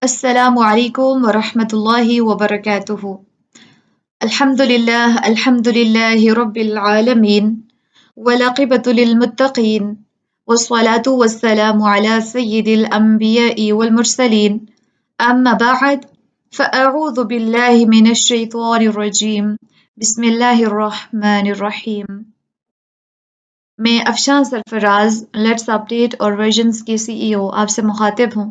السلام علیکم ورحمۃ اللہ وبرکاتہ۔ الحمد للہ رب العالمین والعاقبۃ للمتقین والصلاة والسلام علی سید الانبیاء والمرسلین اما بعد فاعوذ باللہ من الشیطان الرجیم بسم اللہ الرحمن الرحیم۔ میں افشاں سرفراز لیٹس اپڈیٹ اور ورژنز کی CEO آپ سے مخاطب ہوں۔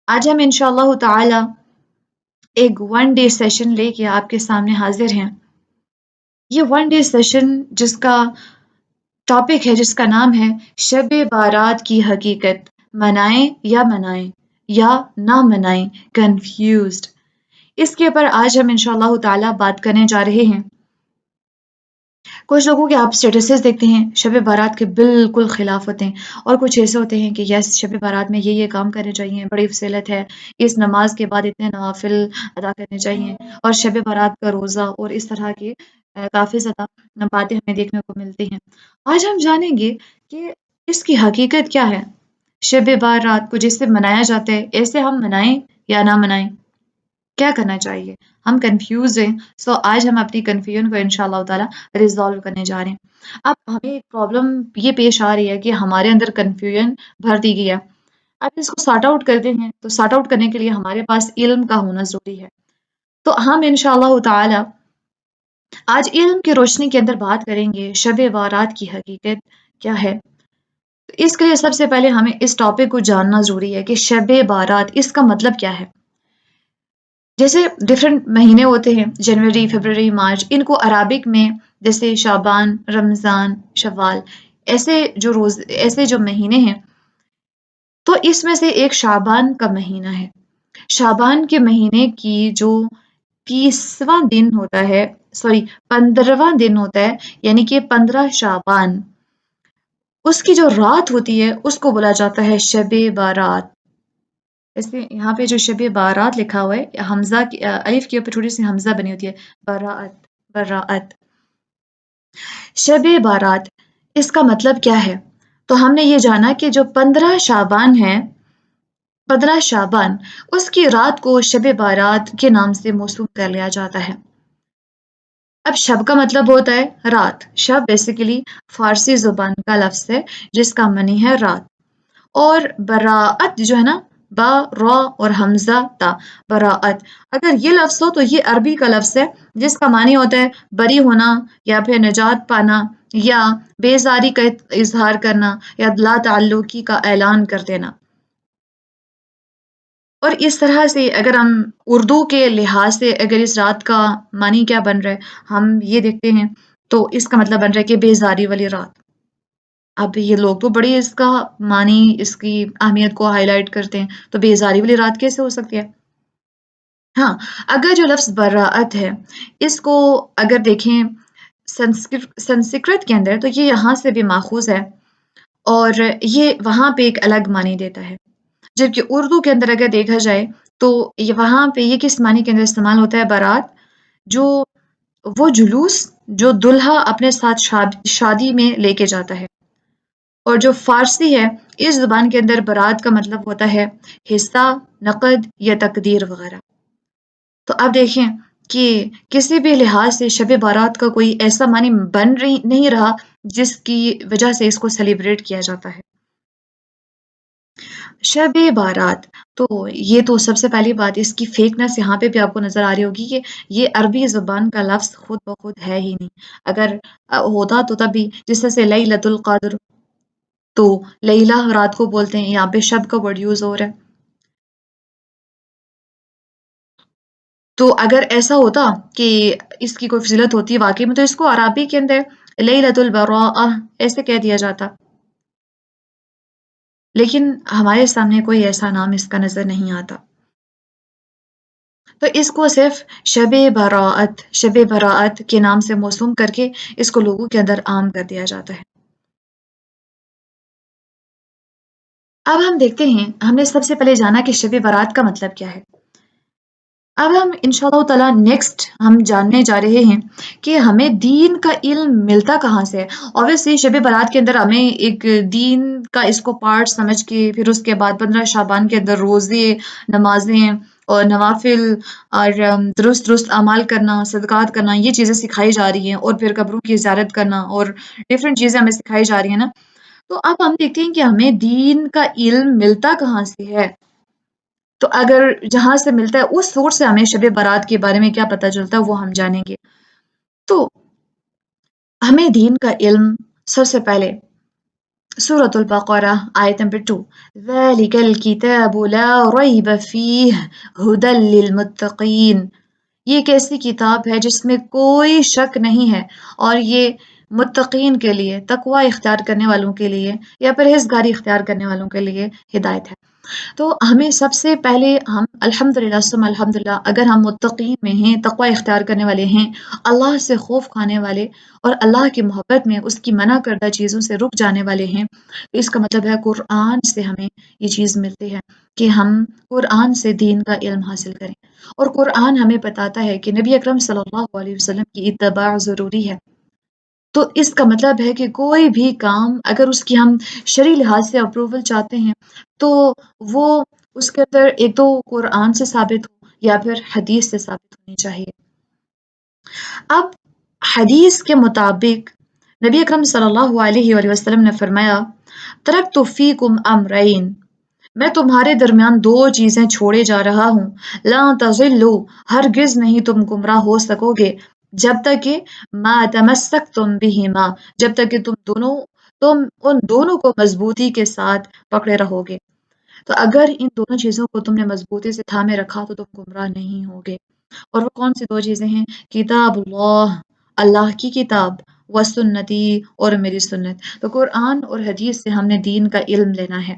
آج ہم انشاءاللہ تعالی ایک ون ڈے سیشن لے کے آپ کے سامنے حاضر ہیں۔ یہ ون ڈے سیشن جس کا ٹاپک ہے، جس کا نام ہے شب بارات کی حقیقت، منائیں یا نہ منائیں، کنفیوزڈ۔ اس کے اوپر آج ہم انشاءاللہ تعالی بات کرنے جا رہے ہیں۔ کچھ لوگوں کے آپ سٹیٹسز دیکھتے ہیں شب بارات کے بالکل خلاف ہوتے ہیں، اور کچھ ایسے ہوتے ہیں کہ یس شب بارات میں یہ کام کرنے چاہیے، بڑی فضیلت ہے، اس نماز کے بعد اتنے نوافل ادا کرنے چاہیے، اور شب بارات کا روزہ اور اس طرح کی کافی زیادہ باتیں ہمیں دیکھنے کو ملتی ہیں۔ آج ہم جانیں گے کہ اس کی حقیقت کیا ہے، شب بارات کو جس سے منایا جاتا ہے ایسے ہم منائیں یا نہ منائیں، کیا کرنا چاہیے؟ ہم کنفیوز ہیں، سو آج ہم اپنی کنفیوژن کو انشاءاللہ تعالی ریزالو کرنے جا رہے ہیں۔ اب ہمیں ایک پرابلم یہ پیش آ رہی ہے کہ ہمارے اندر کنفیوژن بھر دی گئی ہے۔ اب اس کو سارٹ آؤٹ کرتے ہیں، تو سارٹ آؤٹ کرنے کے لیے ہمارے پاس علم کا ہونا ضروری ہے۔ تو ہم انشاءاللہ تعالی آج علم کی روشنی کے اندر بات کریں گے شب بارات کی حقیقت کیا ہے۔ تو اس کے لیے سب سے پہلے ہمیں اس ٹاپک کو جاننا ضروری ہے کہ شب بارات اس کا مطلب کیا ہے۔ جیسے ڈفرینٹ مہینے ہوتے ہیں، جنوری، فروری، مارچ، ان کو عربک میں جیسے شعبان، رمضان، شوال، ایسے جو مہینے ہیں، تو اس میں سے ایک شعبان کا مہینہ ہے۔ شعبان کے مہینے کی جو 30واں دن ہوتا ہے، 15واں دن ہوتا ہے، یعنی کہ 15 شعبان، اس کی جو رات ہوتی ہے اس کو بولا جاتا ہے شب بارات۔ ایسے یہاں پہ جو شب بارات لکھا ہوا ہے، حمزہ کی الف کے اوپر تھوڑی سی حمزہ بنی ہوتی ہے، براعت۔ شب بارات اس کا مطلب کیا ہے؟ تو ہم نے یہ جانا کہ جو 15 شعبان ہے، 15 شعبان، اس کی رات کو شب بارات کے نام سے موسوم کر لیا جاتا ہے۔ اب شب کا مطلب ہوتا ہے رات، شب بیسیکلی فارسی زبان کا لفظ ہے جس کا معنی ہے رات، اور براعت جو ہے نا، با را اور حمزہ تا، براعت، اگر یہ لفظ ہو تو یہ عربی کا لفظ ہے جس کا معنی ہوتا ہے بری ہونا، یا پھر نجات پانا، یا بیزاری کا اظہار کرنا، یا لا تعلقی کا اعلان کر دینا۔ اور اس طرح سے اگر ہم اردو کے لحاظ سے اگر اس رات کا معنی کیا بن رہا ہے ہم یہ دیکھتے ہیں، تو اس کا مطلب بن رہا ہے کہ بیزاری والی رات۔ اب یہ لوگ تو بڑی اس کا معنی، اس کی اہمیت کو ہائی لائٹ کرتے ہیں، تو بیزاری والی رات کیسے ہو سکتی ہے؟ ہاں، اگر جو لفظ براعت ہے اس کو اگر دیکھیں سنسکرت کے اندر، تو یہ یہاں سے بھی ماخوذ ہے، اور یہ وہاں پہ ایک الگ معنی دیتا ہے، جبکہ اردو کے اندر اگر دیکھا جائے تو یہ وہاں پہ یہ کس معنی کے اندر استعمال ہوتا ہے؟ بارات، جو وہ جلوس جو دلہا اپنے ساتھ شادی میں لے کے جاتا ہے، اور جو فارسی ہے اس زبان کے اندر برات کا مطلب ہوتا ہے حصہ، نقد یا تقدیر وغیرہ۔ تو اب دیکھیں کہ کسی بھی لحاظ سے شب بارات کا کوئی ایسا معنی نہیں رہا جس کی وجہ سے اس کو سیلیبریٹ کیا جاتا ہے۔ شب بارات، تو یہ تو سب سے پہلی بات، اس کی فیکنس یہاں پہ بھی آپ کو نظر آ رہی ہوگی کہ یہ عربی زبان کا لفظ خود بخود ہے ہی نہیں۔ اگر ہوتا تو تب بھی، جس طرح سے لیلۃ القدر، تو لیلہ رات کو بولتے ہیں، یہاں پہ شب کا ورڈ یوز ہو رہا ہے۔ تو اگر ایسا ہوتا کہ اس کی کوئی فضیلت ہوتی ہے واقعی میں، تو اس کو عربی کے اندر لیلۃ البراءہ ایسے کہہ دیا جاتا، لیکن ہمارے سامنے کوئی ایسا نام اس کا نظر نہیں آتا، تو اس کو صرف شب براءت کے نام سے موسوم کر کے اس کو لوگوں کے اندر عام کر دیا جاتا ہے۔ اب ہم دیکھتے ہیں، ہم نے سب سے پہلے جانا کہ شب برات کا مطلب کیا ہے۔ اب ہم انشاءاللہ تعالیٰ نیکسٹ ہم جاننے جا رہے ہیں کہ ہمیں دین کا علم ملتا کہاں سے ہے۔ اوبیسلی شب برات کے اندر ہمیں ایک دین کا اس کو پارٹ سمجھ کے پھر اس کے بعد 15 شعبان کے اندر روزے، نمازیں اور نوافل اور درست درست اعمال کرنا، صدقات کرنا، یہ چیزیں سکھائی جا رہی ہیں، اور پھر قبروں کی زیارت کرنا اور ڈفرینٹ چیزیں ہمیں سکھائی جا رہی ہیں نا۔ تو اب ہم دیکھتے ہیں کہ ہمیں دین کا علم ملتا کہاں سے ہے۔ تو اگر جہاں سے ملتا ہے اس سورس سے ہمیں شب برات کے بارے میں کیا پتہ چلتا ہے وہ ہم جانیں گے۔ تو ہمیں دین کا علم سب سے پہلے سورۃ البقرہ آیت نمبر 2، ذَلِكَ الْكِتَابُ لَا رَيْبَ فِيهِ هُدًى لِّلْمُتَّقِينَ، یہ ایک ایسی کتاب ہے جس میں کوئی شک نہیں ہے، اور یہ متقین کے لیے، تقوی اختیار کرنے والوں کے لیے یا پرہیزگاری اختیار کرنے والوں کے لیے ہدایت ہے۔ تو ہمیں سب سے پہلے ہم الحمدللہ ثم الحمدللہ، اگر ہم متقین میں ہیں، تقوی اختیار کرنے والے ہیں، اللہ سے خوف کھانے والے اور اللہ کی محبت میں اس کی منع کردہ چیزوں سے رک جانے والے ہیں، تو اس کا مطلب ہے قرآن سے ہمیں یہ چیز ملتی ہے کہ ہم قرآن سے دین کا علم حاصل کریں، اور قرآن ہمیں بتاتا ہے کہ نبی اکرم صلی اللہ علیہ وسلم کی اتباع ضروری ہے۔ تو اس کا مطلب ہے کہ کوئی بھی کام اگر اس کی ہم شرعی لحاظ سے اپروول چاہتے ہیں تو وہ اس کے اندر ایک تو قرآن سے ثابت ہو یا پھر حدیث سے ثابت ہونی چاہیے۔ اب حدیث کے مطابق نبی اکرم صلی اللہ علیہ وآلہ وسلم نے فرمایا، ترکت فیکم امرین، میں تمہارے درمیان دو چیزیں چھوڑے جا رہا ہوں، لا تضلوا، ہرگز نہیں تم گمراہ ہو سکو گے، جب تک کہ ما تمسکتم بہما، جب تک کہ تم ان دونوں کو مضبوطی کے ساتھ پکڑے رہو گے۔ تو اگر ان دونوں چیزوں کو تم نے مضبوطی سے تھامے رکھا تو تم گمراہ نہیں ہوگے۔ اور وہ کون سی دو چیزیں ہیں؟ کتاب اللہ، اللہ کی کتاب، و سنتی، اور میری سنت۔ تو قرآن اور حدیث سے ہم نے دین کا علم لینا ہے،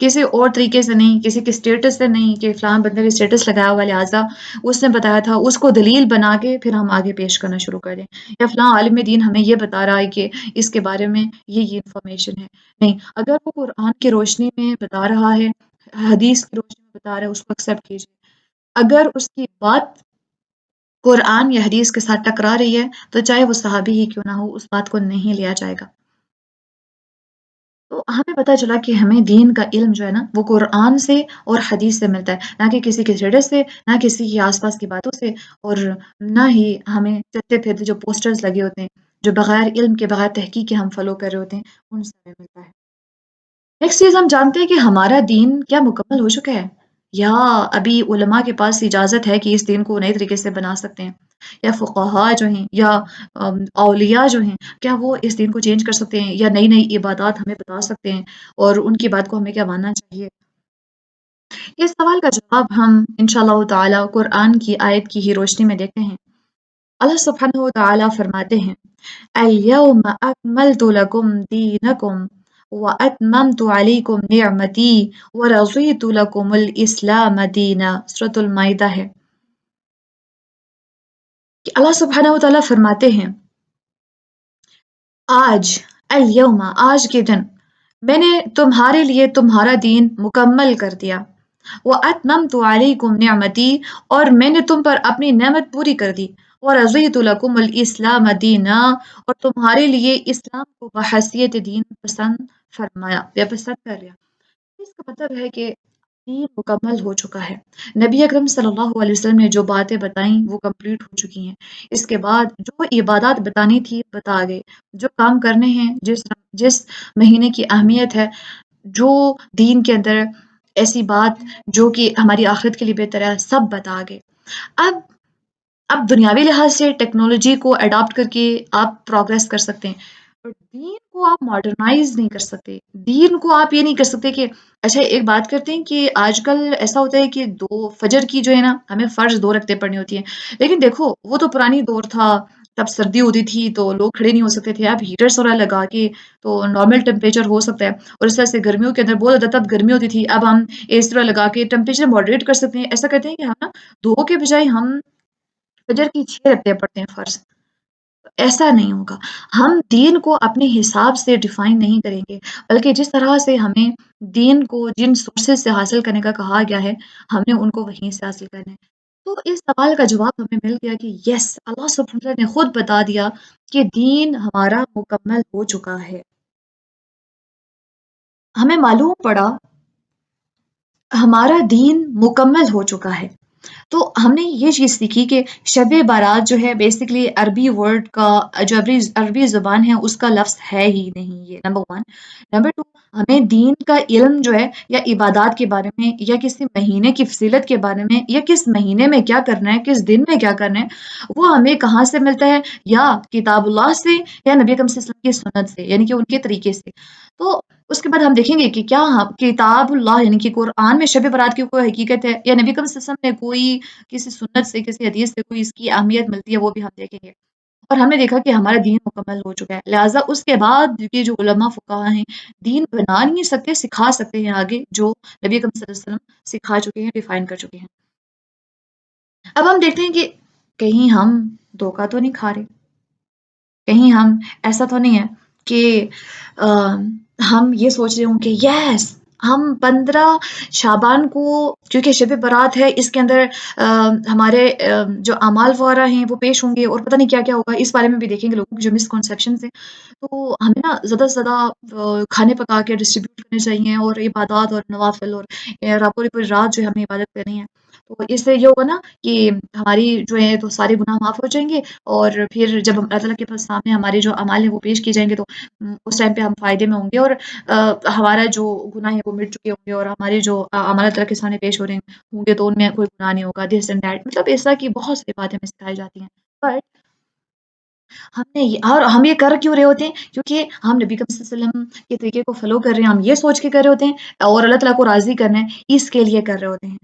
کسی اور طریقے سے نہیں، کسی کے اسٹیٹس سے نہیں کہ فلاں بندے نے اسٹیٹس لگایا ہوا لہٰذا اس نے بتایا تھا، اس کو دلیل بنا کے پھر ہم آگے پیش کرنا شروع کر دیں، یا فلاں عالم دین ہمیں یہ بتا رہا ہے کہ اس کے بارے میں یہ انفارمیشن ہے۔ نہیں، اگر وہ قرآن کی روشنی میں بتا رہا ہے، حدیث کی روشنی میں بتا رہا ہے، اس کو ایکسیپٹ کیجیے۔ اگر اس کی بات قرآن یا حدیث کے ساتھ ٹکرا رہی ہے تو چاہے وہ صحابی ہی کیوں نہ ہو، اس بات کو نہیں لیا جائے گا۔ تو ہمیں پتہ چلا کہ ہمیں دین کا علم جو ہے نا وہ قرآن سے اور حدیث سے ملتا ہے، نہ کہ کسی کے اسٹیٹس سے، نہ کسی کے آس پاس کی باتوں سے، اور نہ ہی ہمیں چلتے پھرتے جو پوسٹرز لگے ہوتے ہیں جو بغیر علم کے، بغیر تحقیق کے ہم فالو کر رہے ہوتے ہیں، ان سے ہمیں ملتا ہے۔ نیکسٹ چیز ہم جانتے ہیں کہ ہمارا دین کیا مکمل ہو چکا ہے، یا ابھی علماء کے پاس اجازت ہے کہ اس دین کو نئے طریقے سے بنا سکتے ہیں، یا فقہاء جو ہیں یا اولیاء جو ہیں کیا وہ اس دین کو چینج کر سکتے ہیں، یا نئی نئی عبادات ہمیں بتا سکتے ہیں اور ان کی بات کو ہمیں کیا ماننا چاہیے۔ اس سوال کا جواب ہم انشاءاللہ تعالی قرآن کی آیت کی ہی روشنی میں دیکھتے ہیں۔ اللہ سبحانہ و تعالی فرماتے ہیں، اليوم اکملت لکم دینکم واتممت علیکم نعمتی ورضیت لکم الاسلام دینا۔ سورۃ المائدہ ہے کہ اللہ سبحانہ و تعالی فرماتے ہیں، آج، الیوم، آج کے دن میں نے تمہارے لیے تمہارا دین مکمل کر دیا، وَأَتْمَمْتُ عَلَيْكُمْ نِعْمَتِي، اور میں نے تم پر اپنی نعمت پوری کر دی، وَرَضِيتُ لَكُمُ الْإِسْلَامَ دِينًا، اور تمہارے لیے اسلام کو بحیثیت دین پسند فرمایا یا پسند کر لیا۔ اس کا مطلب ہے کہ دین مکمل ہو چکا ہے، نبی اکرم صلی اللہ علیہ وسلم نے جو باتیں بتائیں وہ کمپلیٹ ہو چکی ہیں، اس کے بعد جو عبادات بتانی تھی بتا گئے، جو کام کرنے ہیں، جس مہینے کی اہمیت ہے، جو دین کے اندر ایسی بات جو کہ ہماری آخرت کے لیے بہتر ہے، سب بتا گئے۔ اب اب دنیاوی لحاظ سے ٹیکنالوجی کو اڈاپٹ کر کے آپ پروگریس کر سکتے ہیں، اور دین کو آپ ماڈرنائز نہیں کر سکتے، دین کو آپ یہ نہیں کر سکتے کہ اچھا ایک بات کرتے ہیں کہ آج کل ایسا ہوتا ہے کہ فجر کی جو ہے نا ہمیں فرض 2 رکعتیں پڑھنی ہوتی ہیں، لیکن دیکھو وہ تو پرانی دور تھا، تب سردی ہوتی تھی تو لوگ کھڑے نہیں ہو سکتے تھے، اب ہیٹرس وغیرہ لگا کے تو نارمل ٹیمپریچر ہو سکتا ہے، اور اس طرح سے گرمیوں کے اندر بہت زیادہ تب گرمی ہوتی تھی، اب ہم اس طرح لگا کے ٹیمپریچر ماڈریٹ کر سکتے ہیں۔ ایسا کرتے ہیں کہ ہم نا 2 کے بجائے ہم فجر کی 6 رکعتیں پڑھتے ہیں فرض، ایسا نہیں ہوگا۔ ہم دین کو اپنے حساب سے ڈیفائن نہیں کریں گے، بلکہ جس طرح سے ہمیں دین کو جن سورسز سے حاصل کرنے کا کہا گیا ہے، ہم نے ان کو وہیں سے حاصل کرنا ہے۔ تو اس سوال کا جواب ہمیں مل گیا کہ یس، اللہ سبحانہ وتعالی نے خود بتا دیا کہ دین ہمارا مکمل ہو چکا ہے. ہمیں معلوم پڑا ہمارا دین مکمل ہو چکا ہے. تو ہم نے یہ چیز سیکھی کہ شب بارات جو ہے بیسکلی عربی ورڈ کا، جو عربی زبان ہے اس کا لفظ ہے ہی نہیں. یہ نمبر ون. نمبر ٹو، ہمیں دین کا علم جو ہے یا عبادات کے بارے میں یا کسی مہینے کی فضیلت کے بارے میں یا کس مہینے میں کیا کرنا ہے، کس دن میں کیا کرنا ہے، وہ ہمیں کہاں سے ملتا ہے؟ یا کتاب اللہ سے یا نبی اکرم صلی اللہ علیہ وسلم کی سنت سے، یعنی کہ ان کے طریقے سے. تو اس کے بعد ہم دیکھیں گے کہ کیا کتاب اللہ یعنی کہ قرآن میں شب برات کی کوئی حقیقت ہے یا نبی اکرم صلی اللہ علیہ وسلم نے کوئی کسی سنت سے کسی حدیث سے کوئی اس کی اہمیت ملتی ہے، وہ بھی ہم دیکھیں گے. اور ہم نے دیکھا کہ ہمارا دین مکمل ہو چکا ہے. لہٰذا اس کے بعد کے جو علماء فقہا ہیں دین بنا نہیں سکتے، سکھا سکتے ہیں آگے، جو نبی اکرم صلی اللہ علیہ وسلم سکھا چکے ہیں، ڈیفائن کر چکے ہیں. اب ہم دیکھتے ہیں کہ کہیں ہم دھوکہ تو نہیں کھا رہے، کہیں ہم ایسا تو نہیں ہے کہ ہم یہ سوچ رہے ہوں کہ یس ہم 15 شعبان کو، کیونکہ شب برات ہے، اس کے اندر ہمارے جو اعمال وغیرہ ہیں وہ پیش ہوں گے اور پتہ نہیں کیا کیا ہوگا. اس بارے میں بھی دیکھیں گے لوگوں کی جو مسکنسیپشنز ہیں. تو ہمیں نا زیادہ سے زیادہ کھانے پکا کے ڈسٹریبیوٹ کرنے چاہیے، اور عبادات اور نوافل اور پوری پوری رات جو ہے ہمیں عبادت کرنی ہے. تو اس سے یہ ہوگا نا کہ ہماری جو ہے تو سارے گناہ معاف ہو جائیں گے، اور پھر جب ہم اللہ تعالیٰ کے پاس سامنے ہمارے جو اعمال ہیں وہ پیش کیے جائیں گے تو اس ٹائم پہ ہم فائدے میں ہوں گے، اور ہمارا جو گناہ ہے وہ مٹ چکے ہوں گے، اور ہمارے جو اعمال اللہ تعالیٰ کے سامنے پیش ہو رہے ہوں گے تو ان میں کوئی گناہ نہیں ہوگا. دس اینڈ دیٹ، مطلب ایسا کی بہت ساری باتیں ہمیں سکھائی جاتی ہیں. بٹ اور ہم یہ کر کیوں رہے ہوتے ہیں؟ کیونکہ ہم نبی کریم صلی اللہ علیہ وسلم کے طریقے کو فالو کر رہے ہیں، ہم یہ سوچ کے کر رہے ہوتے ہیں، اور اللہ تعالیٰ کو راضی کرنا ہے اس کے لیے کر رہے ہوتے ہیں.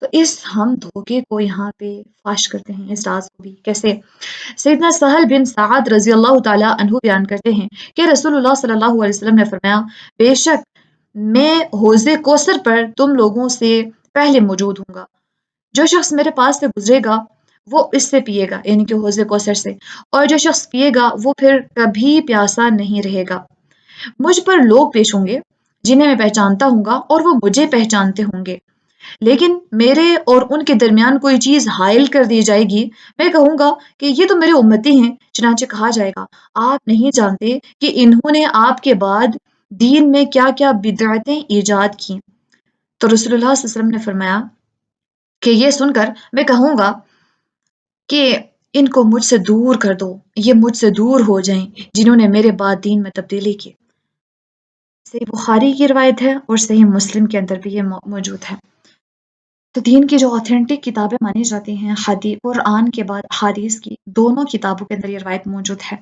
تو اس ہم دھوکے کو یہاں پہ فاش کرتے ہیں، اس راز کو بھی. کیسے؟ سیدنا سہل بن سعد رضی اللہ تعالی عنہ بیان کرتے ہیں کہ رسول اللہ صلی اللہ علیہ وسلم نے فرمایا، بے شک میں حوض کوثر پر تم لوگوں سے پہلے موجود ہوں گا. جو شخص میرے پاس سے گزرے گا وہ اس سے پیے گا، یعنی کہ حوض کوثر سے، اور جو شخص پیے گا وہ پھر کبھی پیاسا نہیں رہے گا. مجھ پر لوگ پیش ہوں گے جنہیں میں پہچانتا ہوں گا اور وہ مجھے پہچانتے ہوں گے، لیکن میرے اور ان کے درمیان کوئی چیز حائل کر دی جائے گی. میں کہوں گا کہ یہ تو میرے امتی ہیں. چنانچہ کہا جائے گا آپ نہیں جانتے کہ انہوں نے آپ کے بعد دین میں کیا کیا بدعتیں ایجاد کی. تو رسول اللہ صلی اللہ علیہ وسلم نے فرمایا کہ یہ سن کر میں کہوں گا کہ ان کو مجھ سے دور کر دو، یہ مجھ سے دور ہو جائیں جنہوں نے میرے بعد دین میں تبدیلی کی. صحیح بخاری کی روایت ہے اور صحیح مسلم کے اندر بھی یہ موجود ہے. تو دین کی جو آتھینٹک کتابیں مانی جاتی ہیں، حدیث قرآن کے بعد حدیث کی دونوں کتابوں کے اندر یہ روایت موجود ہے.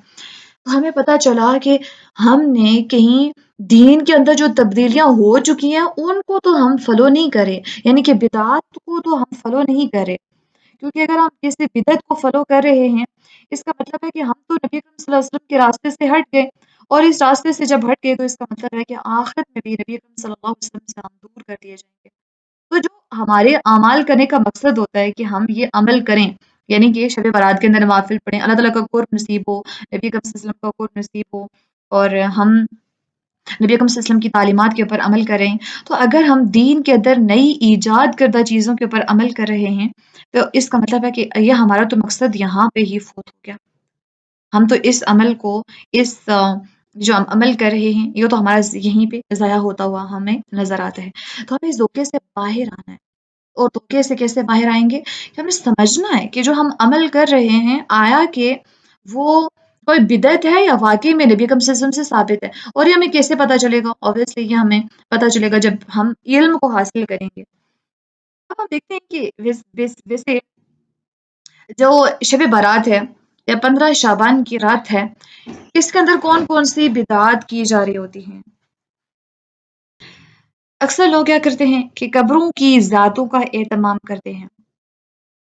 تو ہمیں پتہ چلا کہ ہم نے کہیں دین کے اندر جو تبدیلیاں ہو چکی ہیں ان کو تو ہم فالو نہیں کرے، یعنی کہ بدعات کو تو ہم فالو نہیں کرے. کیونکہ اگر ہم کسی بدعت کو فالو کر رہے ہیں اس کا مطلب ہے کہ ہم تو نبی اکرم صلی اللہ علیہ وسلم کے راستے سے ہٹ گئے، اور اس راستے سے جب ہٹ گئے تو اس کا مطلب ہے کہ آخرت میں بھی نبی اکرم صلی اللہ علیہ وسلم سے ہم دور کر دیے جائیں گے. تو جو ہمارے اعمال کرنے کا مقصد ہوتا ہے کہ ہم یہ عمل کریں، یعنی کہ شب برات کے اندر نوافل پڑھیں، اللہ تعالیٰ کا قرب نصیب ہو، نبی اکرم صلی اللہ علیہ وسلم کا قرب نصیب ہو، اور ہم نبی اکرم صلی اللہ علیہ وسلم کی تعلیمات کے اوپر عمل کریں. تو اگر ہم دین کے اندر نئی ایجاد کردہ چیزوں کے اوپر عمل کر رہے ہیں تو اس کا مطلب ہے کہ یہ ہمارا تو مقصد یہاں پہ ہی فوت ہو گیا. ہم تو اس عمل کو، اس جو ہم عمل کر رہے ہیں یہ تو ہمارا یہیں پہ ضائع ہوتا ہوا ہمیں نظر آتا ہے. تو ہمیں اس دھوکے سے باہر آنا ہے. اور دھوکے سے کیسے باہر آئیں گے؟ کہ ہمیں سمجھنا ہے کہ جو ہم عمل کر رہے ہیں آیا کہ وہ کوئی بدعت ہے یا واقعی میں نبی اکرم صلی اللہ علیہ وسلم سے ثابت ہے. اور یہ ہمیں کیسے پتہ چلے گا؟ obviously یہ ہمیں پتہ چلے گا جب ہم علم کو حاصل کریں گے. اب ہم دیکھتے ہیں کہ ویسے جو شب برات ہے یا 15 شعبان کی رات ہے، اس کے اندر کون کون سی بدعات کی جا رہی ہوتی ہیں؟ اکثر لوگ کیا کرتے ہیں کہ قبروں کی ذاتوں کا اہتمام کرتے ہیں،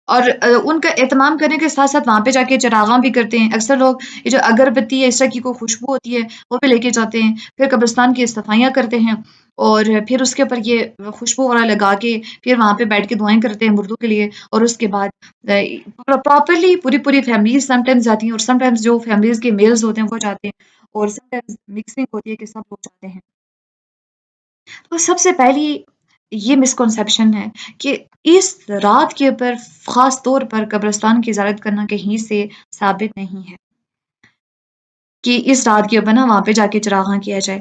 اور ان کا اہتمام کرنے کے ساتھ ساتھ وہاں پہ جا کے چراغاں بھی کرتے ہیں. اکثر لوگ یہ جو اگربتی ہے اس طرح کی کوئی خوشبو ہوتی ہے وہ بھی لے کے جاتے ہیں، پھر قبرستان کی صفائیاں کرتے ہیں، اور پھر اس کے اوپر یہ خوشبو وغیرہ لگا کے پھر وہاں پہ بیٹھ کے دعائیں کرتے ہیں مردوں کے لیے. اور اس کے بعد پراپرلی پوری فیملیز سم ٹائمز جاتی ہیں، اور سم ٹائمز جو فیملیز کے میلز ہوتے ہیں وہ جاتے ہیں، اور سم ٹائمز مکسنگ ہوتی ہے کہ سب لوگ جاتے ہیں. تو سب سے پہلی یہ مسکنسیپشن ہے کہ اس رات کے اوپر خاص طور پر قبرستان کی زیارت کرنا کہیں سے ثابت نہیں ہے کہ اس رات کے اوپر نا وہاں پہ جا کے چراغاں کیا جائے۔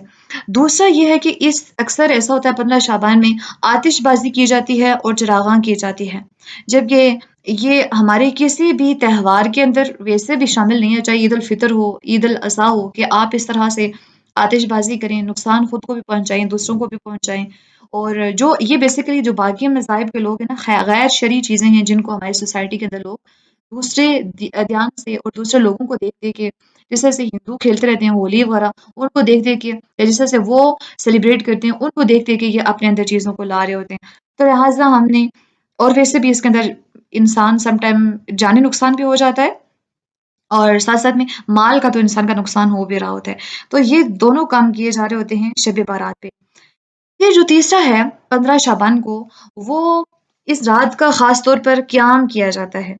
دوسرا یہ ہے کہ اس اکثر ایسا ہوتا ہے 15 شعبان میں آتش بازی کی جاتی ہے اور چراغاں کی جاتی ہے، جبکہ یہ ہمارے کسی بھی تہوار کے اندر ویسے بھی شامل نہیں ہے، چاہے عید الفطر ہو، عید الاضحیٰ ہو، کہ آپ اس طرح سے آتش بازی کریں، نقصان خود کو بھی پہنچائیں، دوسروں کو بھی پہنچائیں۔ اور جو یہ بیسیکلی جو باقی مذاہب کے لوگ ہیں نا، غیر شرعی چیزیں ہیں جن کو ہماری سوسائٹی کے اندر لوگ دوسرے ادیان سے اور دوسرے لوگوں کو دیکھ دیکھ کے، جس طرح سے ہندو کھیلتے رہتے ہیں ہولی وغیرہ، ان کو دیکھ دیکھ کے، یا جس طرح سے وہ سیلیبریٹ کرتے ہیں ان کو دیکھ دیکھ کے یہ اپنے اندر چیزوں کو لا رہے ہوتے ہیں۔ تو لہٰذا ہم نے، اور ویسے بھی اس کے اندر انسان سم ٹائم جانی نقصان بھی ہو جاتا ہے، اور ساتھ ساتھ میں مال کا تو انسان کا نقصان ہو بھی رہا ہوتا ہے۔ تو یہ دونوں کام کیے جا رہے ہوتے ہیں شب بارات پہ۔ پھر جو تیسرا ہے 15 شعبان کو، وہ اس رات کا خاص طور پر قیام کیا جاتا ہے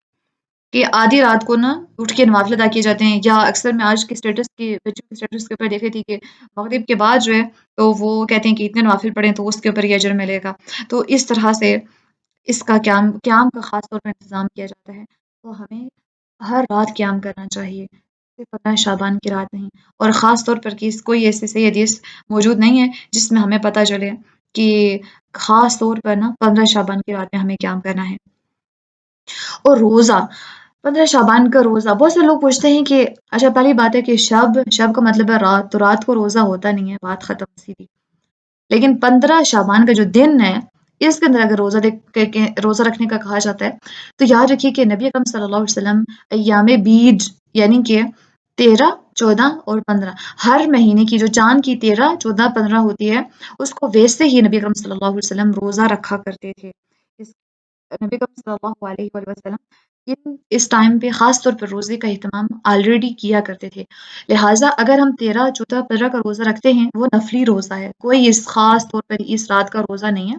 کہ آدھی رات کو نا اٹھ کے نوافل ادا کیے جاتے ہیں، یا اکثر میں آج کے اسٹیٹس کے بچوں کے اسٹیٹس کے اوپر دیکھی تھی کہ مغرب کے بعد جو ہے تو وہ کہتے ہیں کہ اتنے نوافل پڑھیں تو اس کے اوپر یہ اجر ملے گا۔ تو اس طرح سے اس کا قیام کا خاص طور پر انتظام کیا جاتا ہے۔ تو ہمیں ہر رات قیام کرنا چاہیے، صرف 15 شعبان کی رات نہیں۔ اور خاص طور پر کوئی ایسی صحیح حدیث موجود نہیں ہے جس میں ہمیں پتہ چلے کہ خاص طور پر نا 15 شعبان کی رات میں ہمیں قیام کرنا ہے۔ اور روزہ، 15 شعبان کا روزہ، بہت سے لوگ پوچھتے ہیں کہ اچھا پہلی بات ہے کہ شب کا مطلب ہے رات، تو رات کو روزہ ہوتا نہیں ہے، بات ختم سیدھی۔ لیکن 15 شعبان کا جو دن ہے اس کے اندر اگر روزہ رکھنے کا کہا جاتا ہے تو یاد رکھیے کہ نبی اکرم صلی اللہ علیہ وسلم ایام بیج، یعنی کہ 13، 14 اور 15، ہر مہینے کی جو چاند کی 13، 14، 15 ہوتی ہے، اس کو ویسے ہی نبی اکرم صلی اللہ علیہ وسلم روزہ رکھا کرتے تھے۔ نبی اکرم صلی اللہ علیہ وآلہ وسلم اس ٹائم پہ خاص طور پر روزے کا اہتمام آلریڈی کیا کرتے تھے۔ لہٰذا اگر ہم 13، 14، 15 کا روزہ رکھتے ہیں، وہ نفلی روزہ ہے، کوئی اس خاص طور پر اس رات کا روزہ نہیں ہے،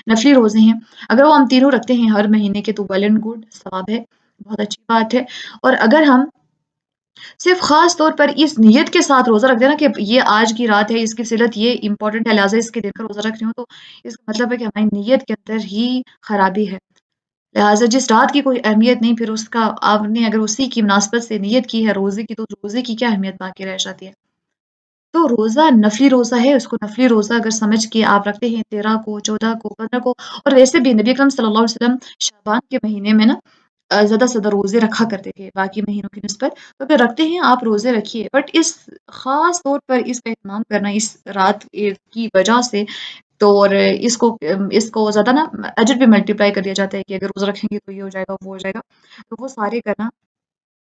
نفلی روزے ہیں۔ اگر وہ ہم تینوں رکھتے ہیں ہر مہینے کے تو ویل اینڈ گڈ، ثواب ہے، بہت اچھی بات ہے۔ اور اگر ہم صرف خاص طور پر اس نیت کے ساتھ روزہ رکھ دینا کہ یہ آج کی رات ہے، اس کی فضیلت یہ امپورٹنٹ ہے، لہٰذا اس کے دن کا روزہ رکھ رہی ہوں، تو اس کا مطلب ہے کہ ہماری نیت کے اندر ہی خرابی ہے۔ لہٰذا جس رات کی کوئی اہمیت نہیں، پھر اس کا آپ نے اگر اسی کی مناسبت سے نیت کی ہے روزے کی، تو روزے کی کیا اہمیت باقی رہ جاتی ہے۔ تو روزہ نفلی روزہ ہے، اس کو نفلی روزہ اگر سمجھ کے آپ رکھتے ہیں 13 کو، 14 کو، 15 کو، اور ویسے بھی نبی اکرم صلی اللہ علیہ وسلم شعبان کے مہینے میں نا زیادہ سے زیادہ روزے رکھا کرتے تھے باقی مہینوں کی نسبت، تو اگر رکھتے ہیں آپ روزے رکھیے، بٹ اس خاص طور پر اس کا اہتمام کرنا اس رات کی وجہ سے، تو اور اس کو زیادہ نا اجر بھی ملٹیپلائی کر دیا جاتا ہے کہ اگر روزہ رکھیں گے تو یہ ہو جائے گا، وہ ہو جائے گا، تو وہ سارے کرنا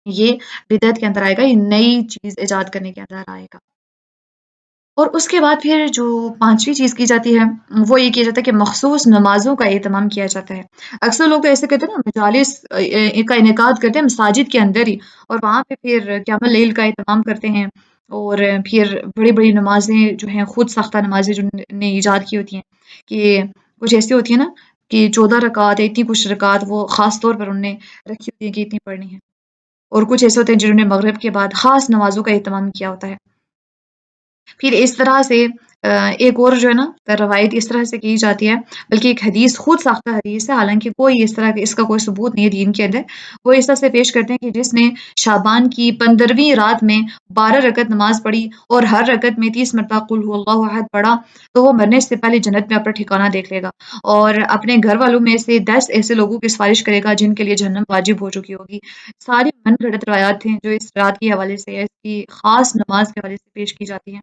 یہ بدعت کے اندر آئے گا، یہ نئی چیز ایجاد کرنے کے اندر آئے گا۔ اور اس کے بعد پھر جو پانچویں چیز کی جاتی ہے وہ یہ کیا جاتا ہے کہ مخصوص نمازوں کا اہتمام کیا جاتا ہے۔ اکثر لوگ تو ایسے کہتے ہیں نا مجالس کا انعقاد کرتے ہیں مساجد کے اندر ہی، اور وہاں پہ پھر قیام اللیل کا اہتمام کرتے ہیں، اور پھر بڑی بڑی نمازیں جو ہیں خود ساختہ نمازیں جو نے ایجاد کی ہوتی ہیں، کہ کچھ ایسی ہوتی ہیں نا کہ 14 رکعت ہے، اتنی کچھ رکعت وہ خاص طور پر انہوں نے رکھی ہوتی ہیں کہ اتنی پڑھنی ہے، اور کچھ ایسے ہوتے ہیں جنہوں نے مغرب کے بعد خاص نمازوں کا اہتمام کیا ہوتا ہے۔ پھر اس طرح سے ایک اور جو ہے نا روایت اس طرح سے کی جاتی ہے، بلکہ ایک حدیث خود ساختہ حدیث ہے، حالانکہ کوئی اس طرح اس کا کوئی ثبوت نہیں ہے دین کے اندر، وہ اس طرح سے پیش کرتے ہیں کہ جس نے شعبان کی 15ویں رات میں 12 رکعت نماز پڑھی اور ہر رکعت میں 30 مرتبہ قل هو اللہ احد پڑھا، تو وہ مرنے سے پہلے جنت میں اپنا ٹھکانہ دیکھ لے گا، اور اپنے گھر والوں میں سے 10 ایسے لوگوں کی سفارش کرے گا جن کے لیے جہنم واجب ہو چکی ہوگی۔ ساری من گھڑت روایات ہیں جو اس رات کے حوالے سے یا اس کی خاص نماز کے حوالے سے پیش کی جاتی ہیں۔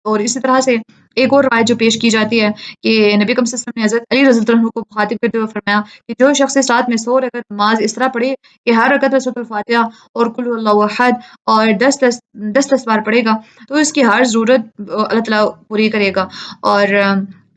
اور اسی طرح سے ایک اور روایت جو پیش کی جاتی ہے کہ نبی اکرم صلی اللہ علیہ وسلم نے حضرت علی رضی اللہ عنہ کو مخاطب کرتے ہوئے فرمایا کہ جو شخص اس رات میں 100 رکعت نماز اس طرح پڑھے کہ ہر رکعت میں سورۃ الفاتحہ اور قل هو اللہ احد اور 10 بار پڑھے گا، تو اس کی ہر ضرورت اللہ تعالیٰ پوری کرے گا۔ اور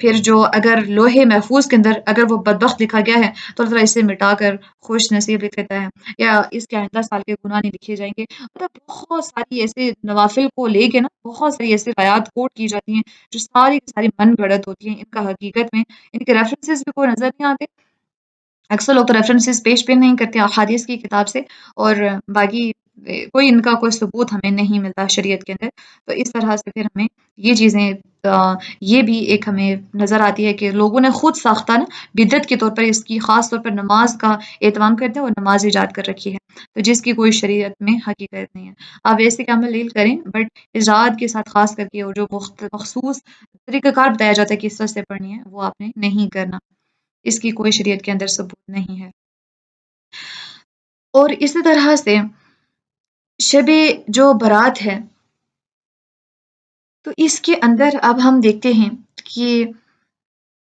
پھر جو اگر لوہے محفوظ کے اندر اگر وہ بدبخت لکھا گیا ہے تو اللہ تعالیٰ اسے مٹا کر خوش نصیب لکھ لیتا ہے، یا اس کے آئندہ سال کے گناہ نہیں لکھے جائیں گے۔ مطلب بہت ساری ایسے نوافل کو لے کے نا بہت ساری ایسی روایات کوٹ کی جاتی ہیں جو ساری کی ساری من گھڑت ہوتی ہیں، ان کا حقیقت میں ان کے ریفرنسز بھی کوئی نظر نہیں آتے۔ اکثر لوگ تو ریفرنسز پیش بھی نہیں کرتے احادیث کی کتاب سے، اور باقی کوئی ان کا کوئی ثبوت ہمیں نہیں ملتا شریعت کے اندر. تو اس طرح سے پھر ہمیں یہ چیزیں یہ بھی ایک ہمیں نظر آتی ہے کہ لوگوں نے خود ساختہ نا بدعت کے طور پر اس کی خاص طور پر نماز کا اہتمام کرتے ہیں اور نماز ایجاد کر رکھی ہے، تو جس کی کوئی شریعت میں حقیقت نہیں ہے. آپ ایسے کام لیل کریں بٹ اجاد کے ساتھ خاص کر کے، اور جو مخصوص طریقہ کار بتایا جاتا ہے کس طرح سے پڑھنی ہے وہ آپ نے نہیں کرنا، اس کی کوئی شریعت کے اندر ثبوت نہیں ہے. اور اسی طرح سے شب جو برات ہے تو اس کے اندر اب ہم دیکھتے ہیں کہ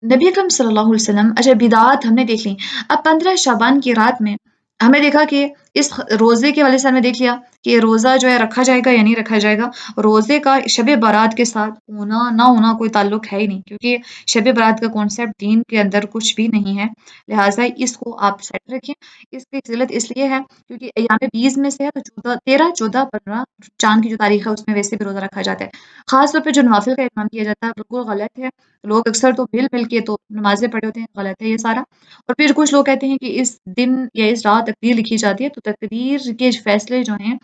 نبی اکرم صلی اللہ علیہ وسلم، اچھا بدعات ہم نے دیکھ لی. اب 15 شعبان کی رات میں ہم نے دیکھا کہ اس روزے کے والے سے ہم نے دیکھ لیا کہ روزہ جو ہے رکھا جائے گا یا نہیں رکھا جائے گا. روزے کا شب برات کے ساتھ ہونا نہ ہونا کوئی تعلق ہے ہی نہیں، کیونکہ شب برات کا کانسیپٹ دین کے اندر کچھ بھی نہیں ہے، لہٰذا اس کو آپ سیٹ رکھیں. اس کی فضیلت اس لیے ہے کیونکہ ایام 20 میں سے ہے، تو 13 14 15 چاند کی جو تاریخ ہے اس میں ویسے بھی روزہ رکھا جاتا ہے. خاص طور پہ جو نوافل کا اہتمام کیا جاتا ہے بالکل غلط ہے. لوگ اکثر تو مل کے تو نمازیں پڑھے ہوتے ہیں، غلط ہے یہ سارا. اور پھر کچھ لوگ کہتے ہیں کہ اس دن یا اس رات تقدیر لکھی جاتی ہے، تو تقدیر کے فیصلے جو ہیں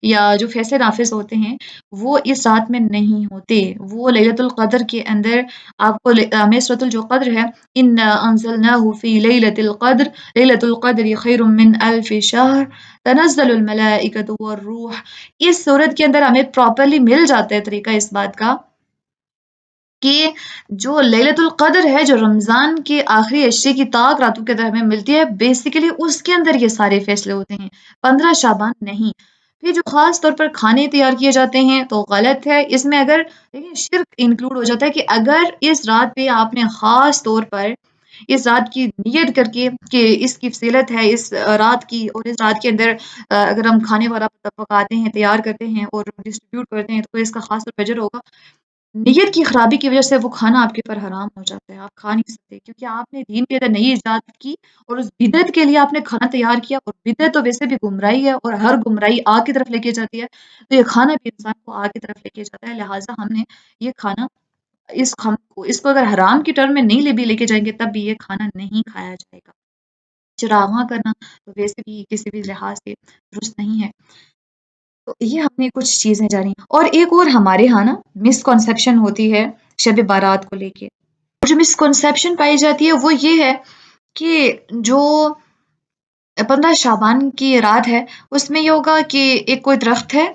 یا جو فیصلے نافذ ہوتے ہیں وہ اس رات میں نہیں ہوتے، وہ لیلۃ القدر کے اندر آپ کو ہمیں سورۃ جو قدر ہے، انا انزلناہ فی لیلۃ القدر لیلۃ القدر خیر من الف شہر تنزل الملائکۃ والروح. اس صورت کے اندر ہمیں پراپرلی مل جاتا ہے طریقہ اس بات کا کہ جو لیلۃ القدر ہے، جو رمضان کے آخری عشرے کی طاق راتوں کے اندر ہمیں ملتی ہے، بیسیکلی اس کے اندر یہ سارے فیصلے ہوتے ہیں، 15 شعبان نہیں. پھر جو خاص طور پر کھانے تیار کیے جاتے ہیں تو غلط ہے. اس میں اگر دیکھیں شرک انکلوڈ ہو جاتا ہے کہ اگر اس رات پہ آپ نے خاص طور پر اس رات کی نیت کر کے کہ اس کی فضیلت ہے اس رات کی، اور اس رات کے اندر اگر ہم کھانے والا پکاتے ہیں، تیار کرتے ہیں اور ڈسٹریبیوٹ کرتے ہیں تو اس کا خاص طور پر اجر ہوگا. نیت کی خرابی کی وجہ سے وہ کھانا آپ کے پر حرام ہو جاتا ہے، آپ کھا نہیں سکتے کیونکہ آپ نے دین کے اندر نئی ایجاد کی اور اس بدعت کے لیے آپ نے کھانا تیار کیا. اور بدعت تو ویسے بھی گمراہی ہے اور ہر گمراہی آگ کی طرف لے کے جاتی ہے، تو یہ کھانا بھی انسان کو آگ کی طرف لے کے جاتا ہے. لہٰذا ہم نے یہ کھانا اس کو اگر حرام کی ٹرم میں نہیں بھی لے کے جائیں گے تب بھی یہ کھانا نہیں کھایا جائے گا. چراغاں کرنا تو ویسے بھی کسی بھی لحاظ سے درست نہیں ہے. تو یہ ہم نے کچھ چیزیں جانی. اور ایک اور ہمارے ہاں نا مسکنسیپشن ہوتی ہے شب بارات کو لے کے. جو مسکنسیپشن پائی جاتی ہے وہ یہ ہے کہ جو 15 شعبان کی رات ہے اس میں یہ ہوگا کہ ایک کوئی درخت ہے،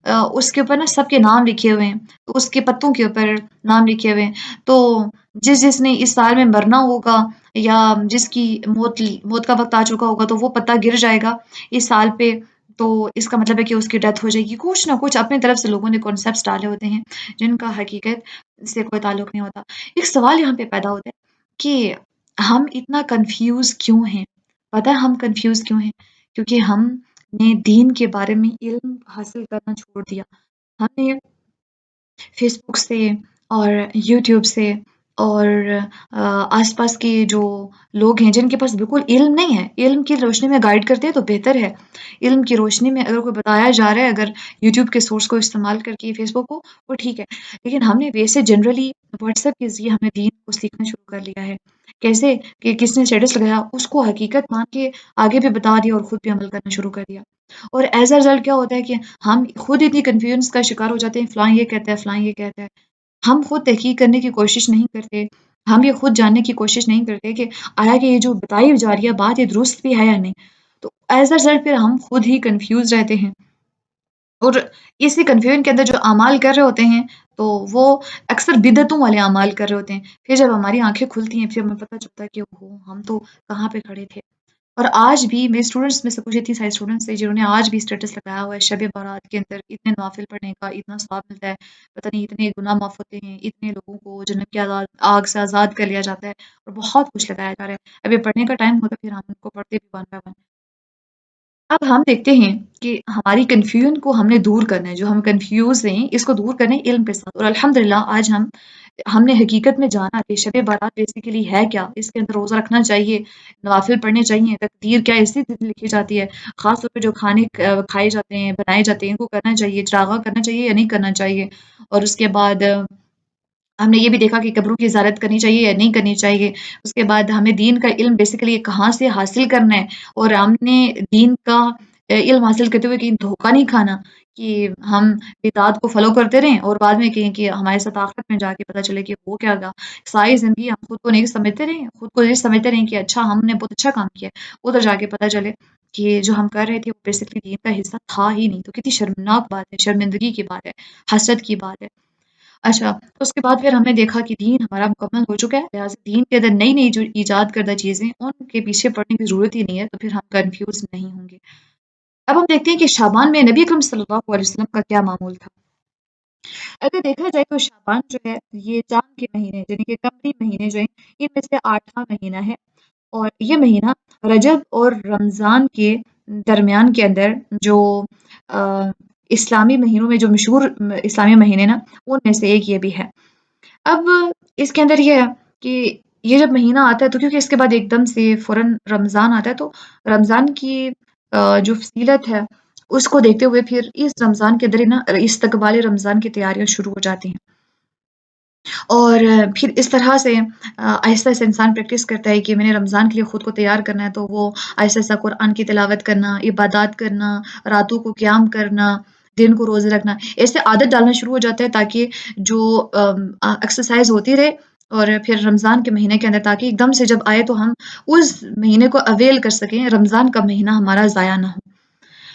اس کے اوپر نا سب کے نام لکھے ہوئے ہیں، تو اس کے پتوں کے اوپر نام لکھے ہوئے ہیں. تو جس نے اس سال میں مرنا ہوگا یا جس کی موت کا وقت آ چکا ہوگا تو وہ پتا گر جائے گا اس سال پہ، تو اس کا مطلب ہے کہ اس کی ڈیتھ ہو جائے گی. کچھ نہ کچھ اپنی طرف سے لوگوں نے کانسیپٹس ڈالے ہوتے ہیں جن کا حقیقت سے کوئی تعلق نہیں ہوتا. ایک سوال یہاں پہ پیدا ہوتا ہے کہ ہم اتنا کنفیوز کیوں ہیں؟ پتہ ہے ہم کنفیوز کیوں ہیں؟ کیونکہ ہم نے دین کے بارے میں علم حاصل کرنا چھوڑ دیا. ہم نے فیس بک سے اور یوٹیوب سے اور آس پاس کے جو لوگ ہیں جن کے پاس بالکل علم نہیں ہے، علم کی روشنی میں گائیڈ کرتے ہیں تو بہتر ہے. علم کی روشنی میں اگر کوئی بتایا جا رہا ہے، اگر یوٹیوب کے سورس کو استعمال کر کے فیس بک کو، وہ ٹھیک ہے. لیکن ہم نے ویسے جنرلی واٹس ایپ کے ذریعے ہم نے دین کو سیکھنا شروع کر لیا ہے. کیسے کہ کس نے اسٹیٹس لگایا اس کو حقیقت مان کے آگے بھی بتا دیا اور خود بھی عمل کرنا شروع کر دیا. اور ایز اے رزلٹ کیا ہوتا ہے کہ ہم خود اتنی کنفیوژن کا شکار ہو جاتے ہیں، فلاں یہ کہتا ہے فلاں یہ کہتا ہے. ہم خود تحقیق کرنے کی کوشش نہیں کرتے، ہم یہ خود جاننے کی کوشش نہیں کرتے کہ آیا کہ یہ جو بتائی جا رہی ہے بات یہ درست بھی ہے یا نہیں. تو ایز اے رزلٹ پھر ہم خود ہی کنفیوز رہتے ہیں، اور اسی کنفیوژن کے اندر جو اعمال کر رہے ہوتے ہیں تو وہ اکثر بدعتوں والے اعمال کر رہے ہوتے ہیں. پھر جب ہماری آنکھیں کھلتی ہیں پھر ہمیں پتہ چلتا ہے کہ ہم تو کہاں پہ کھڑے تھے. اور آج بھی میرے اسٹوڈنٹس میں سے کچھ اتنی سارے اسٹوڈنٹس ہیں جنہوں نے آج بھی اسٹیٹس لگایا ہوا ہے شب بارات کے اندر اتنے نوافل پڑھنے کا اتنا ثواب ملتا ہے، پتہ نہیں اتنے گناہ معاف ہوتے ہیں، اتنے لوگوں کو جنت کی آگ سے آزاد کر لیا جاتا ہے، اور بہت کچھ لگایا جا رہا ہے. اب یہ پڑھنے کا ٹائم ہوتا ہے پھر ہم ان کو پڑھتے بھی ون بائی ون. اب ہم دیکھتے ہیں کہ ہماری کنفیوژن کو ہم نے دور کرنا ہے، جو ہم کنفیوز ہیں اس کو دور کرنا ہے علم کے ساتھ. اور الحمدللہ آج ہم نے حقیقت میں جانا کہ شب بارات بیسیکلی ہے کیا، اس کے اندر روزہ رکھنا چاہیے، نوافل پڑھنے چاہیے، تقدیر کیا اسی دن لکھی جاتی ہے، خاص طور پہ جو کھانے کھائے جاتے ہیں بنائے جاتے ہیں ان کو کرنا چاہیے، چراغاں کرنا چاہیے یا نہیں کرنا چاہیے. اور اس کے بعد ہم نے یہ بھی دیکھا کہ قبروں کی زیارت کرنی چاہیے یا نہیں کرنی چاہیے. اس کے بعد ہمیں دین کا علم بیسیکلی کہاں سے حاصل کرنا ہے، اور ہم نے دین کا علم حاصل کرتے ہوئے کہیں دھوکہ نہیں کھانا کہ ہم بدعات کو فالو کرتے رہیں اور بعد میں کہیں کہ ہمارے ساتھ آخرت میں جا کے پتہ چلے کہ وہ کیا گا. ساری زندگی ہم خود کو نہیں سمجھتے رہیں، خود کو یہ سمجھتے رہیں کہ اچھا ہم نے بہت اچھا کام کیا، ادھر جا کے پتہ چلے کہ جو ہم کر رہے تھے وہ بیسکلی دین کا حصہ تھا ہی نہیں. تو کتنی شرمناک بات ہے، شرمندگی کی بات ہے، حسرت کی بات ہے. اچھا، اس کے بعد پھر ہم نے دیکھا کہ دین ہمارا مکمل ہو چکا ہے، لہٰذا دین کے اندر نئی نئی جو ایجاد کردہ چیزیں ان کے پیچھے پڑنے کی ضرورت ہی نہیں ہے، تو پھر ہم کنفیوز نہیں ہوں گے. اب ہم دیکھتے ہیں کہ شعبان میں نبی اکرم صلی اللہ علیہ وسلم کا کیا معمول تھا. اگر دیکھا جائے تو شعبان جو ہے یہ چاند کے مہینے یعنی کہ قمری مہینے جو ہیں ان میں سے 8واں مہینہ ہے، اور یہ مہینہ رجب اور رمضان کے درمیان کے اندر جو اسلامی مہینوں میں جو مشہور اسلامی مہینے نا ان میں سے ایک یہ بھی ہے. اب اس کے اندر یہ ہے کہ یہ جب مہینہ آتا ہے تو کیونکہ اس کے بعد ایک دم سے فوراً رمضان آتا ہے، تو رمضان کی جو فضیلت ہے اس کو دیکھتے ہوئے پھر اس رمضان کے اندر ہی نا استقبال رمضان کی تیاریاں شروع ہو جاتی ہیں. اور پھر اس طرح سے آہستہ آہستہ انسان پریکٹس کرتا ہے کہ میں نے رمضان کے لیے خود کو تیار کرنا ہے، تو وہ آہستہ آہستہ قرآن کی تلاوت کرنا، عبادات کرنا، راتوں کو قیام کرنا، دن کو روزے رکھنا، ایسے عادت ڈالنا شروع ہو جاتا ہے تاکہ جو ایکسرسائز ہوتی رہے اور پھر رمضان کے مہینے کے اندر تاکہ ایک دم سے جب آئے تو ہم اس مہینے کو اویل کر سکیں، رمضان کا مہینہ ہمارا ضائع نہ ہو.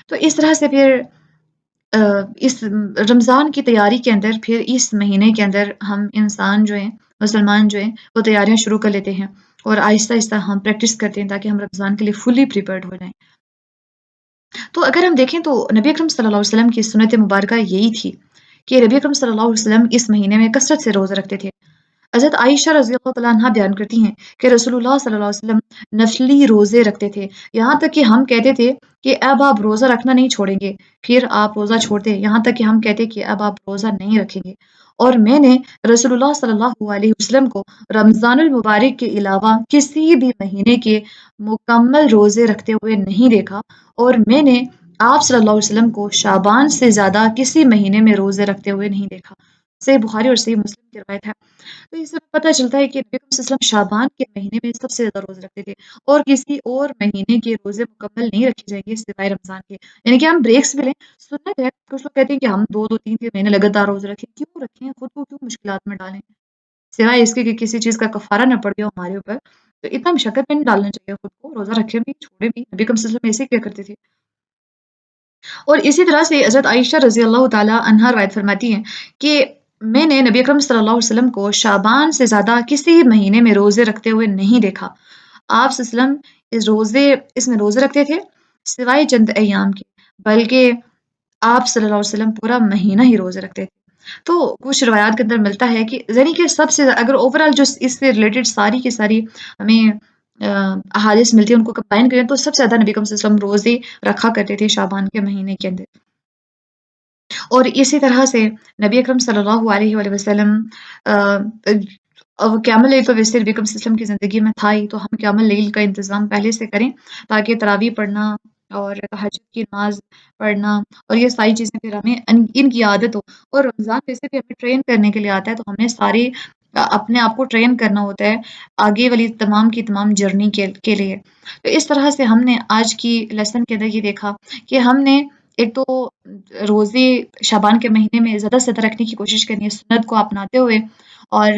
تو اس طرح سے پھر اس رمضان کی تیاری کے اندر پھر اس مہینے کے اندر ہم انسان جو ہیں مسلمان جو ہیں وہ تیاریاں شروع کر لیتے ہیں اور آہستہ آہستہ ہم پریکٹس کرتے ہیں تاکہ ہم رمضان کے لیے فلی پریپیئرڈ ہو جائیں. تو اگر ہم دیکھیں تو نبی اکرم صلی اللہ علیہ وسلم کی سنت مبارکہ یہی تھی کہ نبی اکرم صلی اللہ علیہ وسلم اس مہینے میں کثرت سے روزہ رکھتے تھے. حضرت عائشہ رضی اللہ تعالیٰ عنہ بیان کرتی ہیں کہ رسول اللہ صلی اللہ علیہ وسلم نفلی روزے رکھتے تھے، یہاں تک کہ ہم کہتے تھے کہ اب آپ روزہ رکھنا نہیں چھوڑیں گے. پھر آپ روزہ چھوڑتے، یہاں تک کہ ہم کہتے کہ اب آپ روزہ نہیں رکھیں گے. اور میں نے رسول اللہ صلی اللہ علیہ وسلم کو رمضان المبارک کے علاوہ کسی بھی مہینے کے مکمل روزے رکھتے ہوئے نہیں دیکھا، اور میں نے آپ صلی اللہ علیہ وسلم کو شعبان سے زیادہ کسی مہینے میں روزے رکھتے ہوئے نہیں دیکھا. صحیح بخاری اور صحیح مسلم کی روایت ہے. تو اس سے پتہ چلتا ہے کہ نبی صلی اللہ علیہ وسلم شعبان کے مہینے میں سب سے زیادہ روزے رکھتے تھے، اور کسی اور مہینے کے روزے مکمل نہیں رکھے جائیں گے سوائے رمضان کے. یعنی کہ ہم بریکس بھی لیں، سنت ہے. کچھ لوگ کہتے ہیں کہ ہم دو دو تین تین مہینے لگاتار روزے رکھیں، کیوں رکھیں؟ خود کو کیوں مشکلات میں ڈالیں سوائے اس کے کہ کسی چیز کا کفارہ نہ پڑ گیا ہمارے اوپر. تو اتنا مشقت میں نہیں ڈالنا چاہیے خود کو، روزہ رکھے بھی چھوڑے بھی. نبی صلی اللہ علیہ وسلم ایسے کیا کرتے تھے. اور اسی طرح سے حضرت عائشہ رضی اللہ تعالیٰ عنہا روایت فرماتی ہیں کہ میں نے نبی اکرم صلی اللہ علیہ وسلم کو شعبان سے زیادہ کسی مہینے میں روزے رکھتے ہوئے نہیں دیکھا. آپ صلی اللہ علیہ وسلم اس میں روزے رکھتے تھے سوائے چند ایام کے، بلکہ آپ صلی اللہ علیہ وسلم پورا مہینہ ہی روزے رکھتے تھے. تو کچھ روایات کے اندر ملتا ہے کہ یعنی کہ سب سے اگر اوور آل جو اس سے ریلیٹڈ ساری کی ساری ہمیں احادیث ملتی ہیں ان کو کمبائن کریں تو سب سے زیادہ نبی صلی اللہ علیہ وسلم روزے رکھا کرتے تھے شعبان کے مہینے کے اندر. اور اسی طرح سے نبی اکرم صلی اللہ علیہ وآلہ وسلم قیام اللیل تو ویسے نبی اکرم صلی اللہ علیہ وسلم کی زندگی میں تھا ہی، تو ہم قیام اللیل کا انتظام پہلے سے کریں تاکہ تراویح پڑھنا اور تہجد کی نماز پڑھنا اور یہ ساری چیزیں پھر ہمیں ان کی عادت ہو. اور رمضان ویسے بھی ہمیں ٹرین کرنے کے لیے آتا ہے، تو ہمیں ساری اپنے آپ کو ٹرین کرنا ہوتا ہے آگے والی تمام کی تمام جرنی کے لیے. تو اس طرح سے ہم نے آج کی لیسن کے اندر یہ دیکھا کہ ہم نے ایک تو روزے شعبان کے مہینے میں زیادہ سے زیادہ رکھنے کی کوشش کرنی ہے سنت کو اپناتے ہوئے، اور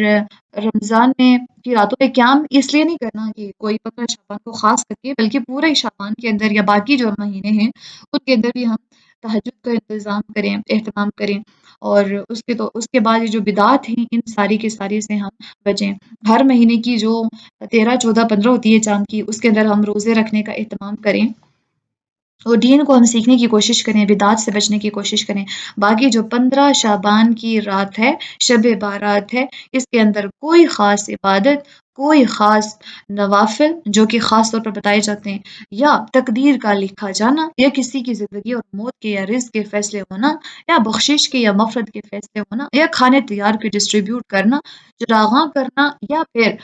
رمضان میں کی راتوں میں قیام اس لیے نہیں کرنا کہ کوئی 15 شعبان کو خاص کر کے، بلکہ پورے شعبان کے اندر یا باقی جو مہینے ہیں ان کے اندر بھی ہم تہجد کا انتظام کریں، اہتمام کریں. اور اس کے بعد یہ جو بدعات ہیں ان ساری کی ساری سے ہم بچیں. ہر مہینے کی جو 13 14 15 ہوتی ہے چاند کی، اس کے اندر ہم روزے رکھنے کا اہتمام کریں اور دین کو ہم سیکھنے کی کوشش کریں، بدعات سے بچنے کی کوشش کریں. باقی جو 15 شعبان کی رات ہے، شب بارات ہے، اس کے اندر کوئی خاص عبادت، کوئی خاص نوافل جو کہ خاص طور پر بتائے جاتے ہیں، یا تقدیر کا لکھا جانا، یا کسی کی زندگی اور موت کے یا رزق کے فیصلے ہونا، یا بخشش کے یا مغفرت کے فیصلے ہونا، یا کھانے تیار کے ڈسٹریبیوٹ کرنا، چراغاں کرنا، یا پھر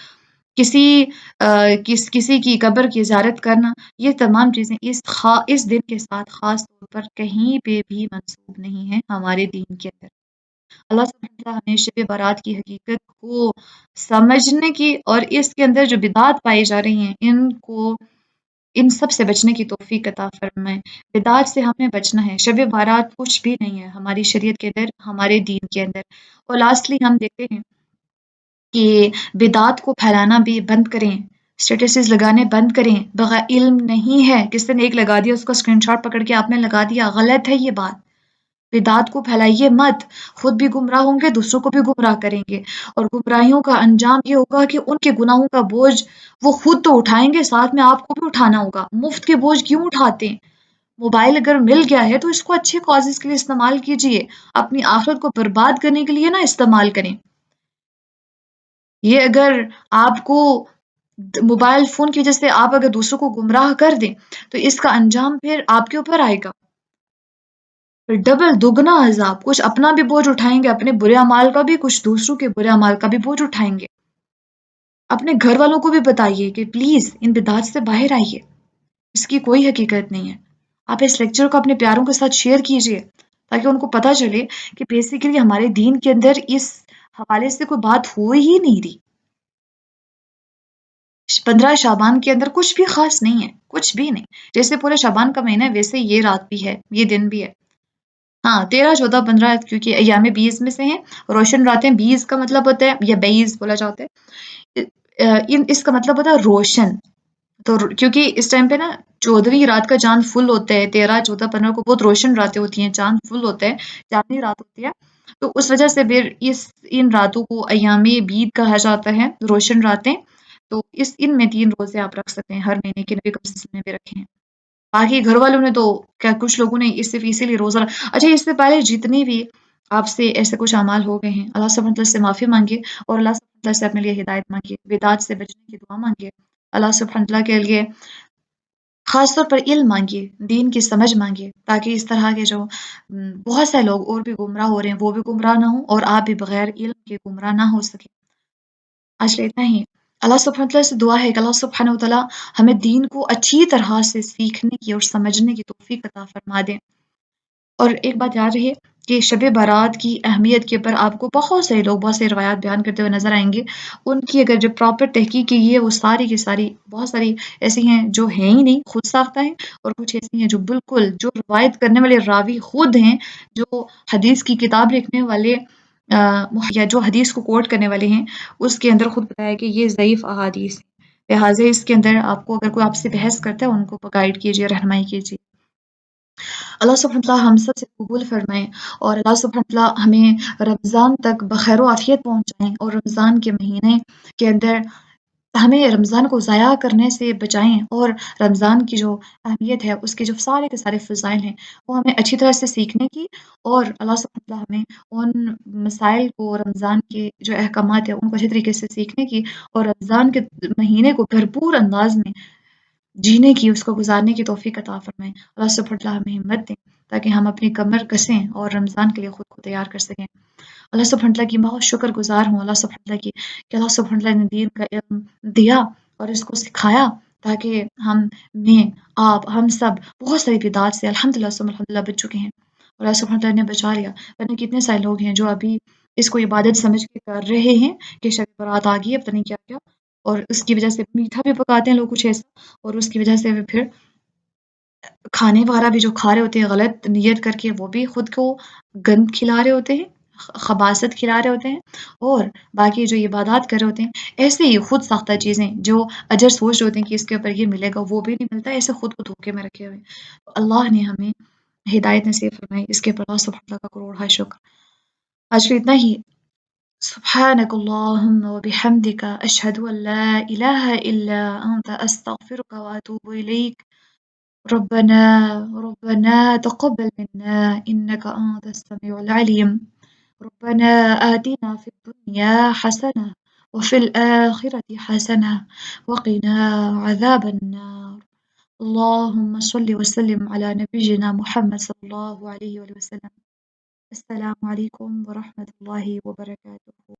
کسی کی قبر کی زیارت کرنا، یہ تمام چیزیں اس دن کے ساتھ خاص طور پر کہیں پہ بھی منسوب نہیں ہیں ہمارے دین کے اندر. اللہ سبحانہ وتعالیٰ ہمیں شب بارات کی حقیقت کو سمجھنے کی اور اس کے اندر جو بدعات پائی جا رہی ہیں ان کو ان سب سے بچنے کی توفیق عطا فرمائے۔ بدعات سے ہمیں بچنا ہے۔ شب بارات کچھ بھی نہیں ہے ہماری شریعت کے اندر، ہمارے دین کے اندر۔ اور لاسٹلی ہم دیکھتے ہیں کہ بدعات کو پھیلانا بھی بند کریں، اسٹیٹسز لگانے بند کریں۔ بغیر علم نہیں ہے، کسی نے ایک لگا دیا، اس کا اسکرین شاٹ پکڑ کے آپ نے لگا دیا، غلط ہے یہ بات۔ بدعات کو پھیلائیے مت، خود بھی گمراہ ہوں گے، دوسروں کو بھی گمراہ کریں گے، اور گمراہیوں کا انجام یہ ہوگا کہ ان کے گناہوں کا بوجھ وہ خود تو اٹھائیں گے، ساتھ میں آپ کو بھی اٹھانا ہوگا۔ مفت کے بوجھ کیوں اٹھاتے ہیں؟ موبائل اگر مل گیا ہے تو اس کو اچھے کازز کے لیے استعمال کیجئے، اپنی آخرت کو برباد کرنے کے لیے نہ استعمال کریں۔ یہ اگر آپ کو موبائل فون کی وجہ سے آپ اگر دوسروں کو گمراہ کر دیں تو اس کا انجام پھر آپ کے اوپر آئے گا، پھر ڈبل دگنا عذاب، کچھ اپنا بھی بوجھ اٹھائیں گے اپنے برے اعمال کا بھی، کچھ دوسروں کے برے اعمال کا بھی بوجھ اٹھائیں گے۔ اپنے گھر والوں کو بھی بتائیے کہ پلیز ان بدعات سے باہر آئیے، اس کی کوئی حقیقت نہیں ہے۔ آپ اس لیکچر کو اپنے پیاروں کے ساتھ شیئر کیجئے تاکہ ان کو پتہ چلے کہ بیسیکلی ہمارے دین کے اندر اس حوالے سے کوئی بات ہو ہی نہیں رہی۔ 15 شعبان کے اندر کچھ بھی خاص نہیں ہے، کچھ بھی نہیں۔ جیسے پورے شعبان کا مہینہ ہے ویسے یہ رات بھی ہے، یہ دن بھی ہے۔ ہاں 13 14 15 کیونکہ ایام 20 میں سے ہیں، روشن راتیں 20 کا مطلب ہوتا ہے، یا 22 بولا جاتا ہے، اس کا مطلب ہوتا ہے روشن۔ تو کیونکہ اس ٹائم پہ نا 14ویں رات کا چاند فل ہوتا ہے، 13 14 15 کو بہت روشن راتیں ہوتی ہیں، چاند فل ہوتا ہے، چاندنی رات ہوتی ہے، تو اس وجہ سے پھر ان راتوں کو ایام بید کہا جاتا ہے، روشن راتیں۔ تو ان میں 3 روزے آپ رکھ سکتے ہیں، ہر مہینے کے نبی صلی اللہ علیہ وسلم نے بھی رکھے ہیں۔ باقی گھر والوں نے تو کیا، کچھ لوگوں نے صرف اسی لیے روزہ اچھا، اس سے پہلے جتنی بھی آپ سے ایسے کچھ اعمال ہو گئے ہیں، اللہ سبحانہ وتعالیٰ سے معافی مانگیے، اور اللہ سبحانہ وتعالیٰ سے اپنے لیے ہدایت مانگیے، بدعات سے بچنے کی دعا مانگیے، اللہ سبحانہ وتعالیٰ کے لیے خاص طور پر علم مانگیے، دین کی سمجھ مانگیے، تاکہ اس طرح کے جو بہت سے لوگ اور بھی گمراہ ہو رہے ہیں وہ بھی گمراہ نہ ہوں، اور آپ بھی بغیر علم کے گمراہ نہ ہو سکیں۔ آج کے اتنا ہی۔ اللہ سبحانہ وتعالیٰ سے دعا ہے کہ اللہ سبحانہ وتعالیٰ ہمیں دین کو اچھی طرح سے سیکھنے کی اور سمجھنے کی توفیق عطا فرما دیں۔ اور ایک بات یاد رہے کہ شب برات کی اہمیت کے اوپر آپ کو بہت سے لوگ بہت سے روایات بیان کرتے ہوئے نظر آئیں گے، ان کی اگر جو پراپر تحقیق کی ہے وہ ساری کی ساری بہت ساری ایسی ہیں جو ہیں ہی نہیں، خود ساختہ ہیں، اور کچھ ایسی ہیں جو بالکل جو روایت کرنے والے راوی خود ہیں، جو حدیث کی کتاب لکھنے والے یا جو حدیث کو کوٹ کرنے والے ہیں، اس کے اندر خود بتایا کہ یہ ضعیف احادیث ہیں، لہٰذا اس کے اندر آپ کو اگر کوئی آپ سے بحث کرتا ہے ان کو گائیڈ کیجیے، رہنمائی کیجیے۔ اللہ سبحانہ وتعالیٰ ہم سب سے قبول فرمائیں، اور اللہ سبحانہ وتعالیٰ ہمیں رمضان تک بخیر و عافیت پہنچائیں، اور رمضان کے مہینے کے اندر ہمیں رمضان کو ضائع کرنے سے بچائیں، اور رمضان کی جو اہمیت ہے، اس کے جو سارے کے سارے فضائل ہیں وہ ہمیں اچھی طرح سے سیکھنے کی، اور اللہ سبحانہ وتعالیٰ ہمیں ان مسائل کو، رمضان کے جو احکامات ہیں ان کو اچھی طریقے سے سیکھنے کی، اور رمضان کے مہینے کو بھرپور انداز میں جینے کی، اس کو گزارنے کی توفیق عطا فرمائیں۔ اللہ سبحانہ وتعالیٰ ہمیں ہمت دیں تاکہ ہم اپنی کمر کسیں اور رمضان کے لیے خود کو تیار کر سکیں۔ اللہ سبحانہ وتعالیٰ کی بہت شکر گزار ہوں، اللہ سبحانہ وتعالیٰ کی کہ اللہ سبحانہ وتعالیٰ نے دین کا علم دیا اور اس کو سکھایا، تاکہ میں آپ ہم سب بہت ساری بدعات سے الحمدللہ ثم الحمدللہ بچ چکے ہیں، اور اللہ سبحانہ وتعالیٰ نے بچا لیا۔ ورنہ کتنے سارے لوگ ہیں جو ابھی اس کو عبادت سمجھ کے کر رہے ہیں کہ شب برات آ گئی ہے، پتہ نہیں کیا کیا، اور اس کی وجہ سے میٹھا بھی پکاتے ہیں لوگ کچھ ایسا، اور اس کی وجہ سے پھر کھانے وغیرہ بھی جو کھا رہے ہوتے ہیں غلط نیت کر کے، وہ بھی خود کو گند کھلا رہے ہوتے ہیں، خباثت کھلا رہے ہوتے ہیں، اور باقی جو عبادات کر رہے ہوتے ہیں ایسے ہی خود ساختہ چیزیں جو اجر سوچ رہے ہوتے ہیں کہ اس کے اوپر یہ ملے گا، وہ بھی نہیں ملتا، ایسے خود کو دھوکے میں رکھے ہوئے ہیں۔ اللہ نے ہمیں ہدایت نصیب فرمائی، اس کے اوپر اللہ سبحانہ وتعالیٰ کا کروڑ شکر۔ آج کے اتنا ہی۔ سبحانك اللهم وبحمدك أشهد أن لا إله إلا أنت أستغفرك وأتوب إليك. ربنا ربنا تقبل منا إنك أنت السميع العليم. ربنا آتنا في الدنيا حسنة وفي الآخرة حسنة وقنا عذاب النار. اللهم صل وسلم على نبينا محمد صلى الله عليه وسلم. السلام عليكم ورحمة الله وبركاته.